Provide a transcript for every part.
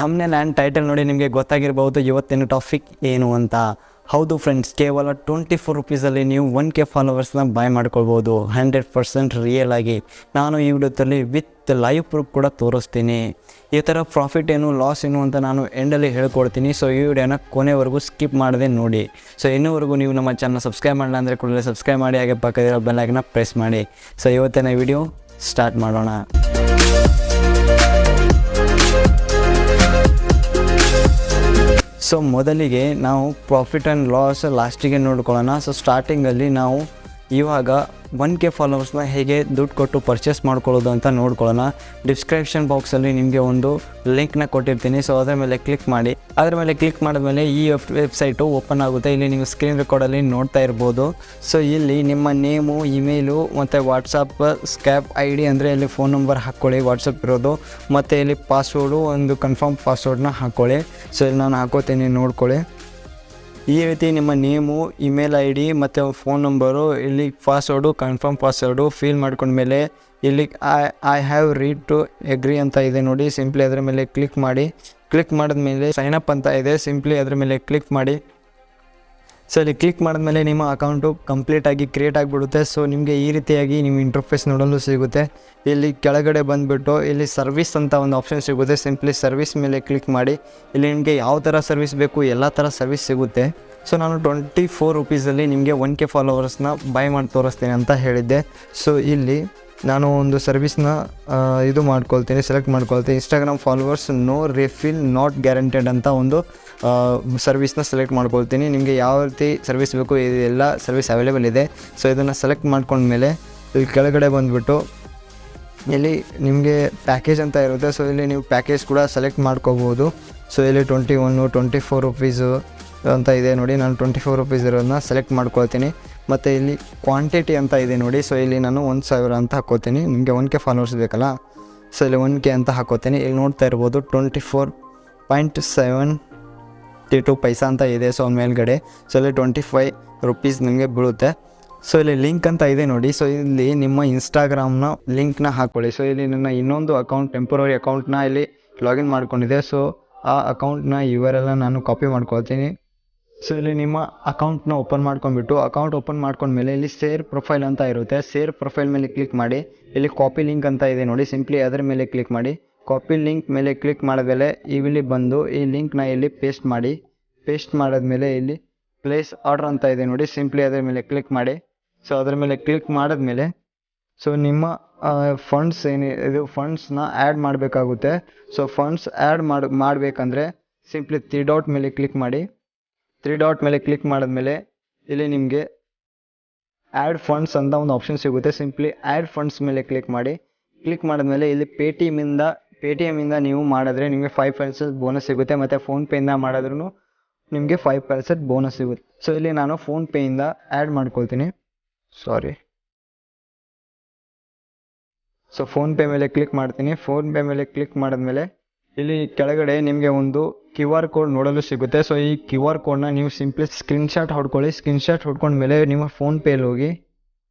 Thumbnail and title ನೋಡಿ ನಿಮಗೆ ಗೊತ್ತಾಗಿರ್ಬೋದು ಇವತ್ತಿನ ಟಾಪಿಕ್ ಏನು ಅಂತ. ಹೌದು ಫ್ರೆಂಡ್ಸ್, ಕೇವಲ 24 ರುಪೀಸಲ್ಲಿ ನೀವು 1K ಫಾಲೋವರ್ಸ್ನ ಬಾಯ್ ಮಾಡ್ಕೊಳ್ಬೋದು 100% ರಿಯಲ್ ಆಗಿ. ನಾನು ಈ ವಿಡಿಯೋದಲ್ಲಿ ವಿತ್ ಲೈವ್ ಪ್ರೂಫ್ ಕೂಡ ತೋರಿಸ್ತೀನಿ. ಈ ಥರ ಪ್ರಾಫಿಟ್ ಏನು ಲಾಸ್ ಏನು ಅಂತ ನಾನು ಎಂಡಲ್ಲಿ ಹೇಳ್ಕೊಡ್ತೀನಿ. ಸೊ ಈ ವಿಡಿಯೋನ ಕೊನೆವರೆಗೂ ಸ್ಕಿಪ್ ಮಾಡದೆ ನೋಡಿ. ಸೊ ಇನ್ನೂವರೆಗೂ ನೀವು ನಮ್ಮ ಚಾನಲ್ ಸಬ್ಸ್ಕ್ರೈಬ್ ಮಾಡಲ್ಲ ಅಂದರೆ ಕೂಡಲೇ ಸಬ್ಸ್ಕ್ರೈಬ್ ಮಾಡಿ, ಹಾಗೆ ಪಕ್ಕದಲ್ಲಿರೋ ಬೆಲ್ ಐಕನ್ನ ಪ್ರೆಸ್ ಮಾಡಿ. ಸೊ ಇವತ್ತಿನ ವಿಡಿಯೋ ಸ್ಟಾರ್ಟ್ ಮಾಡೋಣ. ಸೊ ಮೊದಲಿಗೆ ನಾವು ಪ್ರಾಫಿಟ್ ಆ್ಯಂಡ್ ಲಾಸ್ ಲಾಸ್ಟಿಗೆ ನೋಡ್ಕೊಳ್ಳೋಣ. ಸೊ ಸ್ಟಾರ್ಟಿಂಗಲ್ಲಿ ನಾವು ಇವಾಗ 1K ಫಾಲೋವರ್ಸ್ನ ಹೇಗೆ ದುಡ್ಡು ಕೊಟ್ಟು ಪರ್ಚೇಸ್ ಮಾಡ್ಕೊಳ್ಳೋದು ಅಂತ ನೋಡ್ಕೊಳ್ಳೋಣ. ಡಿಸ್ಕ್ರಿಪ್ಷನ್ ಬಾಕ್ಸಲ್ಲಿ ನಿಮಗೆ ಒಂದು ಲಿಂಕ್ನ ಕೊಟ್ಟಿರ್ತೀನಿ. ಸೊ ಅದರ ಮೇಲೆ ಕ್ಲಿಕ್ ಮಾಡಿ. ಅದರ ಮೇಲೆ ಕ್ಲಿಕ್ ಮಾಡಿದ್ಮೇಲೆ ಈ ವೆಬ್ಸೈಟು ಓಪನ್ ಆಗುತ್ತೆ. ಇಲ್ಲಿ ನೀವು ಸ್ಕ್ರೀನ್ ರೆಕಾರ್ಡಲ್ಲಿ ನೋಡ್ತಾ ಇರ್ಬೋದು. ಸೊ ಇಲ್ಲಿ ನಿಮ್ಮ ನೇಮು, ಇಮೇಲು ಮತ್ತು ವಾಟ್ಸಪ್ ಸ್ಕ್ಯಾಪ್ ID ಅಂದರೆ ಇಲ್ಲಿ ಫೋನ್ ನಂಬರ್ ಹಾಕ್ಕೊಳ್ಳಿ, ವಾಟ್ಸಪ್ ಇರೋದು. ಮತ್ತು ಇಲ್ಲಿ ಪಾಸ್ವರ್ಡು, ಒಂದು ಕನ್ಫರ್ಮ್ ಪಾಸ್ವರ್ಡ್ನ ಹಾಕ್ಕೊಳ್ಳಿ. ಸೊ ಇಲ್ಲಿ ನಾನು ಹಾಕೋತೀನಿ, ನೋಡ್ಕೊಳ್ಳಿ. ಈ ರೀತಿ ನಿಮ್ಮ ನೇಮು, ಇಮೇಲ್ ID ಮತ್ತು ಫೋನ್ ನಂಬರು, ಇಲ್ಲಿ ಪಾಸ್ವರ್ಡು, ಕನ್ಫರ್ಮ್ ಪಾಸ್ವರ್ಡು ಫಿಲ್ ಮಾಡ್ಕೊಂಡ್ಮೇಲೆ ಇಲ್ಲಿ ಐ ಹ್ಯಾವ್ ರೀಡ್ ಟು ಎಗ್ರಿ ಅಂತ ಇದೆ ನೋಡಿ. ಸಿಂಪ್ಲಿ ಅದರ ಮೇಲೆ ಕ್ಲಿಕ್ ಮಾಡಿ. ಕ್ಲಿಕ್ ಮಾಡಿದ್ಮೇಲೆ ಸೈನ್ ಅಪ್ ಅಂತ ಇದೆ, ಸಿಂಪ್ಲಿ ಅದರ ಮೇಲೆ ಕ್ಲಿಕ್ ಮಾಡಿ. ಸೊ ಇಲ್ಲಿ ಕ್ಲಿಕ್ ಮಾಡಿದ್ಮೇಲೆ ನಿಮ್ಮ ಅಕೌಂಟು ಕಂಪ್ಲೀಟಾಗಿ ಕ್ರಿಯೇಟ್ ಆಗಿಬಿಡುತ್ತೆ. ಸೊ ನಿಮಗೆ ಈ ರೀತಿಯಾಗಿ ನಿಮ್ಮ ಇಂಟರ್ಫೇಸ್ ನೋಡಲು ಸಿಗುತ್ತೆ. ಇಲ್ಲಿ ಕೆಳಗಡೆ ಬಂದುಬಿಟ್ಟು ಇಲ್ಲಿ ಸರ್ವಿಸ್ ಅಂತ ಒಂದು ಆಪ್ಷನ್ ಸಿಗುತ್ತೆ. ಸಿಂಪ್ಲಿ ಸರ್ವಿಸ್ ಮೇಲೆ ಕ್ಲಿಕ್ ಮಾಡಿ. ಇಲ್ಲಿ ನಿಮಗೆ ಯಾವ ಥರ ಸರ್ವಿಸ್ ಬೇಕು ಎಲ್ಲ ಥರ ಸರ್ವಿಸ್ ಸಿಗುತ್ತೆ. ಸೊ ನಾನು 24 ರುಪೀಸಲ್ಲಿ ನಿಮಗೆ 1K ಫಾಲೋವರ್ಸ್ನ ಬೈ ಮಾಡಿ ತೋರಿಸ್ತೀನಿ ಅಂತ ಹೇಳಿದ್ದೆ. ಸೊ ಇಲ್ಲಿ ನಾನು ಒಂದು ಸರ್ವಿಸ್ನ ಇದು ಮಾಡ್ಕೊಳ್ತೀನಿ, ಸೆಲೆಕ್ಟ್ ಮಾಡ್ಕೊಳ್ತೀನಿ. Instagram followers no refill not guaranteed ಅಂತ ಒಂದು ಸರ್ವಿಸ್ನ ಸೆಲೆಕ್ಟ್ ಮಾಡ್ಕೊಳ್ತೀನಿ. ನಿಮಗೆ ಯಾವ ರೀತಿ ಸರ್ವಿಸ್ ಬೇಕು ಇದೆಲ್ಲ ಸರ್ವಿಸ್ ಅವೈಲೇಬಲ್ ಇದೆ. ಸೊ ಇದನ್ನು ಸೆಲೆಕ್ಟ್ ಮಾಡ್ಕೊಂಡ್ಮೇಲೆ ಇಲ್ಲಿ ಕೆಳಗಡೆ ಬಂದುಬಿಟ್ಟು ಇಲ್ಲಿ ನಿಮಗೆ ಪ್ಯಾಕೇಜ್ ಅಂತ ಇರುತ್ತೆ. ಸೊ ಇಲ್ಲಿ ನೀವು ಪ್ಯಾಕೇಜ್ ಕೂಡ ಸೆಲೆಕ್ಟ್ ಮಾಡ್ಕೋಬೋದು. ಸೊ ಇಲ್ಲಿ 21, 24 ರುಪೀಸು ಅಂತ ಇದೆ ನೋಡಿ. ನಾನು 24 ರುಪೀಸ್ ಇರೋದನ್ನ ಸೆಲೆಕ್ಟ್ ಮಾಡ್ಕೊಳ್ತೀನಿ. ಮತ್ತು ಇಲ್ಲಿ ಕ್ವಾಂಟಿಟಿ ಅಂತ ಇದೆ ನೋಡಿ. ಸೊ ಇಲ್ಲಿ ನಾನು 1000 ಅಂತ ಹಾಕ್ಕೋತೀನಿ. ನಿಮಗೆ 1K ಫಾಲೋವರ್ಸ್ ಬೇಕಲ್ಲ. ಸೊ ಇಲ್ಲಿ 1K ಅಂತ ಹಾಕ್ಕೋತೀನಿ. ಇಲ್ಲಿ ನೋಡ್ತಾ ಇರ್ಬೋದು 24.72 ಪೈಸಾ ಅಂತ ಇದೆ. ಸೊ ಮೇಲ್ಗಡೆ ಸೊ ಇಲ್ಲಿ 25 ರುಪೀಸ್ ನಿಮಗೆ ಬೀಳುತ್ತೆ. ಸೊ ಇಲ್ಲಿ ಲಿಂಕ್ ಅಂತ ಇದೆ ನೋಡಿ. ಸೊ ಇಲ್ಲಿ ನಿಮ್ಮ ಇನ್ಸ್ಟಾಗ್ರಾಮ್ನ ಲಿಂಕ್ನ ಹಾಕ್ಕೊಳ್ಳಿ. ಸೊ ಇಲ್ಲಿ ನನ್ನ ಇನ್ನೊಂದು ಅಕೌಂಟ್, ಟೆಂಪರರಿ ಅಕೌಂಟ್ನ ಇಲ್ಲಿ ಲಾಗಿನ್ ಮಾಡ್ಕೊಂಡಿದೆ. ಸೊ ಆ ಅಕೌಂಟ್ನ URL ನಾನು ಕಾಪಿ ಮಾಡ್ಕೊಳ್ತೀನಿ. ಸೊ ಇಲ್ಲಿ ನಿಮ್ಮ ಅಕೌಂಟ್ನ ಓಪನ್ ಮಾಡ್ಕೊಂಡ್ಬಿಟ್ಟು, ಅಕೌಂಟ್ ಓಪನ್ ಮಾಡ್ಕೊಂಡ್ಮೇಲೆ ಇಲ್ಲಿ ಶೇರ್ ಪ್ರೊಫೈಲ್ ಅಂತ ಇರುತ್ತೆ. ಶೇರ್ ಪ್ರೊಫೈಲ್ ಮೇಲೆ ಕ್ಲಿಕ್ ಮಾಡಿ. ಇಲ್ಲಿ ಕಾಪಿ ಲಿಂಕ್ ಅಂತ ಇದೆ ನೋಡಿ. ಸಿಂಪ್ಲಿ ಅದರ ಮೇಲೆ ಕ್ಲಿಕ್ ಮಾಡಿ. ಕಾಪಿ ಲಿಂಕ್ ಮೇಲೆ ಕ್ಲಿಕ್ ಮಾಡಿದ್ಮೇಲೆ ಇಲ್ಲಿ ಬಂದು ಈ ಲಿಂಕ್ನ ಇಲ್ಲಿ ಪೇಸ್ಟ್ ಮಾಡಿ. ಪೇಸ್ಟ್ ಮಾಡಿದ್ಮೇಲೆ ಇಲ್ಲಿ ಪ್ಲೇಸ್ ಆರ್ಡರ್ ಅಂತ ಇದೆ ನೋಡಿ. ಸಿಂಪ್ಲಿ ಅದರ ಮೇಲೆ ಕ್ಲಿಕ್ ಮಾಡಿ. ಸೊ ಅದರ ಮೇಲೆ ಕ್ಲಿಕ್ ಮಾಡಿದ್ಮೇಲೆ ಸೊ ನಿಮ್ಮ ಫಂಡ್ಸ್ ಇದು ಫಂಡ್ಸ್ನ ಆ್ಯಡ್ ಮಾಡಬೇಕಾಗುತ್ತೆ. ಸೊ ಫಂಡ್ಸ್ ಆ್ಯಡ್ ಮಾಡಬೇಕಂದ್ರೆ ಸಿಂಪ್ಲಿ 3 ಡಾಟ್ ಮೇಲೆ ಕ್ಲಿಕ್ ಮಾಡಿ. 3 ಡಾಟ್ ಮೇಲೆ ಕ್ಲಿಕ್ ಮಾಡಿದ್ಮೇಲೆ ಇಲ್ಲಿ ನಿಮಗೆ ಆ್ಯಡ್ ಫಂಡ್ಸ್ ಅಂತ ಒಂದು ಆಪ್ಷನ್ ಸಿಗುತ್ತೆ. ಸಿಂಪ್ಲಿ ಆ್ಯಡ್ ಫಂಡ್ಸ್ ಮೇಲೆ ಕ್ಲಿಕ್ ಮಾಡಿ. ಕ್ಲಿಕ್ ಮಾಡಿದ್ಮೇಲೆ ಇಲ್ಲಿ ಪೇಟಿಎಮ್ಮಿಂದ ನೀವು ಮಾಡಿದ್ರೆ ನಿಮಗೆ 5% ಬೋನಸ್ ಸಿಗುತ್ತೆ. ಮತ್ತು ಫೋನ್ಪೇಯಿಂದ ಮಾಡಿದ್ರೂ ನಿಮಗೆ 5% ಬೋನಸ್ ಸಿಗುತ್ತೆ. ಸೊ ಇಲ್ಲಿ ನಾನು ಫೋನ್ಪೇಯಿಂದ ಆ್ಯಡ್ ಮಾಡ್ಕೊಳ್ತೀನಿ. ಸೊ ಫೋನ್ಪೇ ಮೇಲೆ ಕ್ಲಿಕ್ ಮಾಡ್ತೀನಿ. ಫೋನ್ಪೇ ಮೇಲೆ ಕ್ಲಿಕ್ ಮಾಡಿದ್ಮೇಲೆ ಇಲ್ಲಿ ಕೆಳಗಡೆ ನಿಮಗೆ ಒಂದು QR ಕೋಡ್ ನೋಡಲು ಸಿಗುತ್ತೆ. ಸೊ ಈ QR ಕೋಡ್ನ ನೀವು ಸಿಂಪ್ಲಿ ಸ್ಕ್ರೀನ್ಶಾಟ್ ಹೊಡ್ಕೊಳ್ಳಿ. ಸ್ಕ್ರೀನ್ಶಾಟ್ ಹೊಡ್ಕೊಂಡ್ಮೇಲೆ ನಿಮ್ಮ ಫೋನ್ಪೇಲಿ ಹೋಗಿ.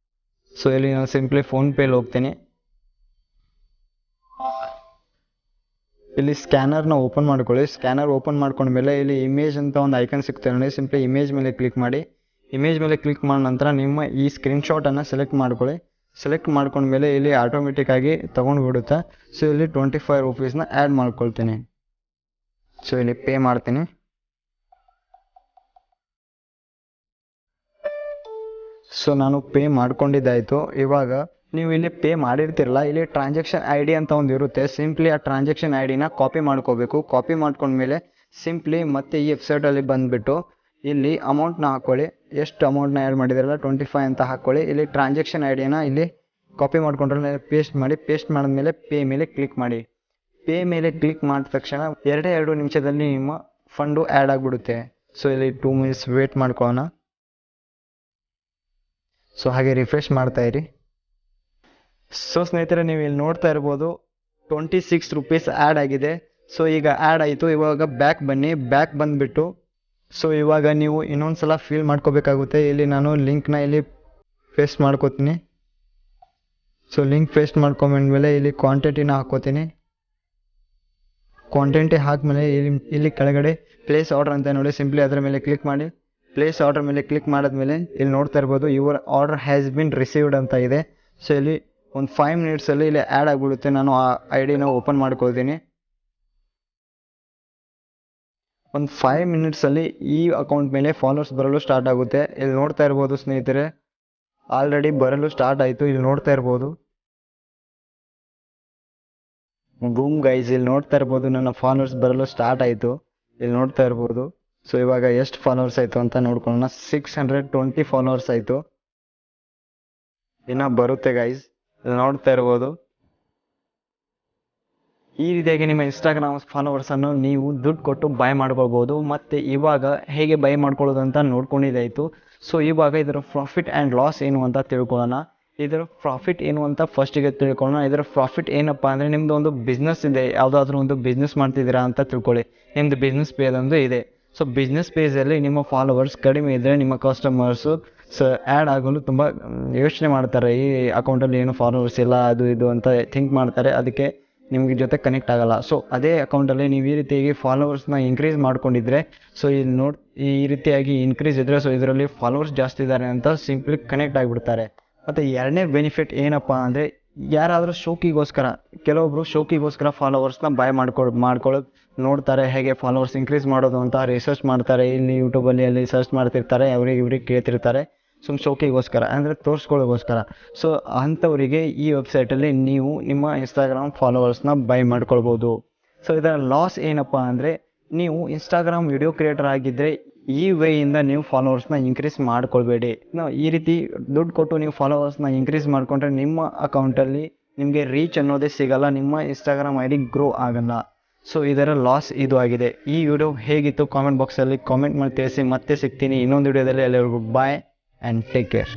ಸೊ ಇಲ್ಲಿ ನಾನು ಸಿಂಪ್ಲಿ ಫೋನ್ಪೇಲಿ ಹೋಗ್ತೀನಿ. ಇಲ್ಲಿ ಸ್ಕ್ಯಾನರ್ನ ಓಪನ್ ಮಾಡ್ಕೊಳ್ಳಿ. ಸ್ಕ್ಯಾನರ್ ಓಪನ್ ಮಾಡ್ಕೊಂಡ್ಮೇಲೆ ಇಲ್ಲಿ ಇಮೇಜ್ ಅಂತ ಒಂದು ಐಕನ್ ಸಿಗ್ತದೆ ನೋಡಿ. ಸಿಂಪ್ಲಿ ಇಮೇಜ್ ಮೇಲೆ ಕ್ಲಿಕ್ ಮಾಡಿ. ಇಮೇಜ್ ಮೇಲೆ ಕ್ಲಿಕ್ ಮಾಡಿದ ನಂತರ ನಿಮ್ಮ ಈ ಸ್ಕ್ರೀನ್ಶಾಟನ್ನು ಸೆಲೆಕ್ಟ್ ಮಾಡ್ಕೊಳ್ಳಿ. ಸೆಲೆಕ್ಟ್ ಮಾಡ್ಕೊಂಡ್ಮೇಲೆ ಇಲ್ಲಿ ಆಟೋಮೆಟಿಕ್ಕಾಗಿ ತೊಗೊಂಡು ಬಿಡುತ್ತೆ. ಸೊ ಇಲ್ಲಿ 25 ರುಪೀಸ್ನ ಆ್ಯಡ್ ಮಾಡ್ಕೊಳ್ತೀನಿ. ಸೊ ಇಲ್ಲಿ ಪೇ ಮಾಡ್ತೀನಿ. ಸೊ ನಾನು ಪೇ ಮಾಡ್ಕೊಂಡಿದ್ದಾಯಿತು. ಇವಾಗ ನೀವು ಇಲ್ಲಿ ಪೇ ಮಾಡಿರ್ತಿರಲ್ಲ, ಇಲ್ಲಿ ಟ್ರಾನ್ಸಾಕ್ಷನ್ ID ಅಂತ ಒಂದು ಇರುತ್ತೆ. ಸಿಂಪ್ಲಿ ಆ ಟ್ರಾನ್ಸಾಕ್ಷನ್ IDನ ಕಾಪಿ ಮಾಡ್ಕೋಬೇಕು. ಕಾಪಿ ಮಾಡ್ಕೊಂಡ್ಮೇಲೆ ಸಿಂಪ್ಲಿ ಮತ್ತೆ ಈ ವೆಬ್ಸೈಟಲ್ಲಿ ಬಂದುಬಿಟ್ಟು ಇಲ್ಲಿ ಅಮೌಂಟ್ನ ಹಾಕ್ಕೊಳ್ಳಿ. ಎಷ್ಟು ಅಮೌಂಟ್ನ ಆ್ಯಡ್ ಮಾಡಿದಾರಲ್ಲ 25 ಅಂತ ಹಾಕ್ಕೊಳ್ಳಿ. ಇಲ್ಲಿ ಟ್ರಾನ್ಸಾಕ್ಷನ್ IDನ ಇಲ್ಲಿ ಕಾಪಿ ಮಾಡ್ಕೊಂಡ್ರೆ ಪೇಸ್ಟ್ ಮಾಡಿ. ಪೇಸ್ಟ್ ಮಾಡಿದ್ಮೇಲೆ ಪೇ ಮೇಲೆ ಕ್ಲಿಕ್ ಮಾಡಿ. ಪೇ ಮೇಲೆ ಕ್ಲಿಕ್ ಮಾಡಿದ ತಕ್ಷಣ 2 ನಿಮಿಷದಲ್ಲಿ ನಿಮ್ಮ ಫಂಡು ಆ್ಯಡ್ ಆಗಿಬಿಡುತ್ತೆ. ಸೊ ಇಲ್ಲಿ 2 ಮಿನಿಟ್ಸ್ ವೇಟ್ ಮಾಡ್ಕೊಳ್ಳೋಣ. ಸೊ ಹಾಗೆ ರಿಫ್ರೆಶ್ ಮಾಡ್ತಾಯಿರಿ. ಸೊ ಸ್ನೇಹಿತರೆ, ನೀವು ಇಲ್ಲಿ ನೋಡ್ತಾ ಇರ್ಬೋದು 26 ರುಪೀಸ್ ಆ್ಯಡ್ ಆಗಿದೆ. ಸೊ ಈಗ ಆ್ಯಡ್ ಆಯಿತು. ಇವಾಗ ಬ್ಯಾಕ್ ಬನ್ನಿ. ಬ್ಯಾಕ್ ಬಂದುಬಿಟ್ಟು ಸೊ ಇವಾಗ ನೀವು ಇನ್ನೊಂದು ಸಲ ಫಿಲ್ ಮಾಡ್ಕೋಬೇಕಾಗುತ್ತೆ. ಇಲ್ಲಿ ನಾನು ಲಿಂಕ್ನ ಇಲ್ಲಿ ಪೇಸ್ಟ್ ಮಾಡ್ಕೋತೀನಿ. ಸೊ ಲಿಂಕ್ ಪೇಸ್ಟ್ ಮಾಡ್ಕೊಂಡ್ಮೇಲೆ ಇಲ್ಲಿ ಕ್ವಾಂಟಿಟಿನ ಹಾಕ್ಕೋತೀನಿ. ಕ್ವಾಂಟಿಟಿ ಹಾಕಿದ್ಮೇಲೆ ಇಲ್ಲಿ ಕೆಳಗಡೆ ಪ್ಲೇಸ್ ಆರ್ಡರ್ ಅಂತ ನೋಡಿ, ಸಿಂಪ್ಲಿ ಅದರ ಮೇಲೆ ಕ್ಲಿಕ್ ಮಾಡಿ. ಪ್ಲೇಸ್ ಆರ್ಡರ್ ಮೇಲೆ ಕ್ಲಿಕ್ ಮಾಡಿದ್ಮೇಲೆ ಇಲ್ಲಿ ನೋಡ್ತಾ ಇರ್ಬೋದು your order has been received ಅಂತ ಇದೆ. ಸೊ ಇಲ್ಲಿ ಒಂದು 5 ಮಿನಿಟ್ಸಲ್ಲಿ ಇಲ್ಲಿ ಆ್ಯಡ್ ಆಗಿಬಿಡುತ್ತೆ. ನಾನು ಆ ID ಓಪನ್ ಮಾಡ್ಕೊಳ್ತೀನಿ. ಒಂದು 5 ಮಿನಿಟ್ಸಲ್ಲಿ ಈ ಅಕೌಂಟ್ ಮೇಲೆ ಫಾಲೋವರ್ಸ್ ಬರಲು ಸ್ಟಾರ್ಟ್ ಆಗುತ್ತೆ. ಇಲ್ಲಿ ನೋಡ್ತಾ ಇರ್ಬೋದು ಸ್ನೇಹಿತರೆ, ಆಲ್ರೆಡಿ ಬರಲು ಸ್ಟಾರ್ಟ್ ಆಯಿತು. ಇಲ್ಲಿ ನೋಡ್ತಾ ಇರ್ಬೋದು ಬೂಮ್ ಗೈಸ್, ಇಲ್ಲಿ ನೋಡ್ತಾ ಇರ್ಬೋದು ನನ್ನ ಫಾಲೋವರ್ಸ್ ಬರಲು ಸ್ಟಾರ್ಟ್ ಆಯಿತು. ಇಲ್ಲಿ ನೋಡ್ತಾ ಇರ್ಬೋದು. ಸೊ ಇವಾಗ ಎಷ್ಟು ಫಾಲೋವರ್ಸ್ ಆಯಿತು ಅಂತ ನೋಡ್ಕೊಳ್ಳೋಣ. 620 ಫಾಲೋವರ್ಸ್ ಆಯಿತು. ಇನ್ನು ಬರುತ್ತೆ ಗೈಸ್, ಇಲ್ಲಿ ನೋಡ್ತಾ ಇರ್ಬೋದು. ಈ ರೀತಿಯಾಗಿ ನಿಮ್ಮ ಇನ್ಸ್ಟಾಗ್ರಾಮ್ ಫಾಲೋವರ್ಸನ್ನು ನೀವು ದುಡ್ಡು ಕೊಟ್ಟು ಬೈ ಮಾಡ್ಕೊಳ್ಬೋದು. ಮತ್ತು ಇವಾಗ ಹೇಗೆ ಬೈ ಮಾಡ್ಕೊಳ್ಳೋದು ಅಂತ ನೋಡ್ಕೊಂಡಿದ್ದಾಯಿತು. ಸೊ ಇವಾಗ ಇದರ ಪ್ರಾಫಿಟ್ ಆ್ಯಂಡ್ ಲಾಸ್ ಏನು ಅಂತ ತಿಳ್ಕೊಳ್ಳೋಣ. ಇದರ ಪ್ರಾಫಿಟ್ ಏನು ಅಂತ ಫಸ್ಟಿಗೆ ತಿಳ್ಕೊಳ್ಳೋಣ. ಇದರ ಪ್ರಾಫಿಟ್ ಏನಪ್ಪ ಅಂದರೆ, ನಿಮ್ಮದು ಒಂದು ಬಿಸ್ನೆಸ್ ಇದೆ, ಯಾವುದಾದ್ರೂ ಒಂದು ಬಿಸ್ನೆಸ್ ಮಾಡ್ತಿದ್ದೀರಾ ಅಂತ ತಿಳ್ಕೊಳ್ಳಿ. ನಿಮ್ಮದು ಬಿಸ್ನೆಸ್ ಪೇಜ್ ಒಂದು ಇದೆ. ಸೊ ಬಿಸ್ನೆಸ್ ಪೇಜಲ್ಲಿ ನಿಮ್ಮ ಫಾಲೋವರ್ಸ್ ಕಡಿಮೆ ಇದ್ದರೆ ನಿಮ್ಮ ಕಸ್ಟಮರ್ಸು ಆ್ಯಡ್ ಆಗಲು ತುಂಬ ಯೋಚನೆ ಮಾಡ್ತಾರೆ. ಈ ಅಕೌಂಟಲ್ಲಿ ಏನು ಫಾಲೋವರ್ಸ್ ಇಲ್ಲ, ಅದು ಇದು ಅಂತ ಥಿಂಕ್ ಮಾಡ್ತಾರೆ. ಅದಕ್ಕೆ ನಿಮಗೆ ಜೊತೆ ಕನೆಕ್ಟ್ ಆಗಲ್ಲ. ಸೊ ಅದೇ ಅಕೌಂಟಲ್ಲಿ ನೀವು ಈ ರೀತಿಯಾಗಿ ಫಾಲೋವರ್ಸ್ನ ಇನ್ಕ್ರೀಸ್ ಮಾಡ್ಕೊಂಡಿದ್ರೆ, ಸೊ ಇಲ್ಲಿ ಈ ರೀತಿಯಾಗಿ ಇನ್ಕ್ರೀಸ್ ಇದ್ದರೆ, ಸೊ ಇದರಲ್ಲಿ ಫಾಲೋವರ್ಸ್ ಜಾಸ್ತಿ ಇದ್ದಾರೆ ಅಂತ ಸಿಂಪ್ಲಿ ಕನೆಕ್ಟ್ ಆಗಿಬಿಡ್ತಾರೆ. ಮತ್ತು ಎರಡನೇ ಬೆನಿಫಿಟ್ ಏನಪ್ಪ ಅಂದರೆ, ಯಾರಾದರೂ ಶೋಕಿಗೋಸ್ಕರ, ಕೆಲವೊಬ್ಬರು ಶೋಕಿಗೋಸ್ಕರ ಫಾಲೋವರ್ಸ್ನ ಬೈ ಮಾಡ್ಕೊಳ್ಳೋದು ನೋಡ್ತಾರೆ. ಹೇಗೆ ಫಾಲೋವರ್ಸ್ ಇನ್ಕ್ರೀಸ್ ಮಾಡೋದು ಅಂತ ರಿಸರ್ಚ್ ಮಾಡ್ತಾರೆ. ಇಲ್ಲಿ ಯೂಟ್ಯೂಬಲ್ಲಿ ಅಲ್ಲಿ ಸರ್ಚ್ ಮಾಡ್ತಿರ್ತಾರೆ, ಇವ್ರಿಗೆ ಕೇಳ್ತಿರ್ತಾರೆ. ಶೋಕಿಗೋಸ್ಕರ ಅಂದರೆ ತೋರಿಸ್ಕೊಳ್ಳೋಗೋಸ್ಕರ. ಸೊ ಅಂಥವರಿಗೆ ಈ ವೆಬ್ಸೈಟಲ್ಲಿ ನೀವು ನಿಮ್ಮ ಇನ್ಸ್ಟಾಗ್ರಾಮ್ ಫಾಲೋವರ್ಸ್ನ ಬೈ ಮಾಡ್ಕೊಳ್ಬೋದು. ಸೊ ಇದರ ಲಾಸ್ ಏನಪ್ಪ ಅಂದರೆ, ನೀವು ಇನ್ಸ್ಟಾಗ್ರಾಮ್ ವಿಡಿಯೋ ಕ್ರಿಯೇಟರ್ ಆಗಿದ್ದರೆ ಈ ವೇಯಿಂದ ನೀವು ಫಾಲೋವರ್ಸ್ನ ಇನ್ಕ್ರೀಸ್ ಮಾಡ್ಕೊಳ್ಬೇಡಿ. ಈ ರೀತಿ ದುಡ್ಡು ಕೊಟ್ಟು ನೀವು ಫಾಲೋವರ್ಸ್ನ ಇನ್ಕ್ರೀಸ್ ಮಾಡಿಕೊಂಡ್ರೆ ನಿಮ್ಮ ಅಕೌಂಟಲ್ಲಿ ನಿಮಗೆ ರೀಚ್ ಅನ್ನೋದೇ ಸಿಗಲ್ಲ, ನಿಮ್ಮ ಇನ್ಸ್ಟಾಗ್ರಾಮ್ ID ಗ್ರೋ ಆಗಲ್ಲ. ಸೊ ಇದರ ಲಾಸ್ ಇದು ಆಗಿದೆ. ಈ ವಿಡಿಯೋ ಹೇಗಿತ್ತು ಕಾಮೆಂಟ್ ಬಾಕ್ಸಲ್ಲಿ ಕಾಮೆಂಟ್ ಮಾಡಿ ತಿಳಿಸಿ. ಮತ್ತೆ ಸಿಗ್ತೀನಿ ಇನ್ನೊಂದು ವಿಡಿಯೋದಲ್ಲಿ. ಎಲ್ಲರಿಗೂ ಬಾಯ್ ಆ್ಯಂಡ್ ಟೇಕ್ ಕೇರ್.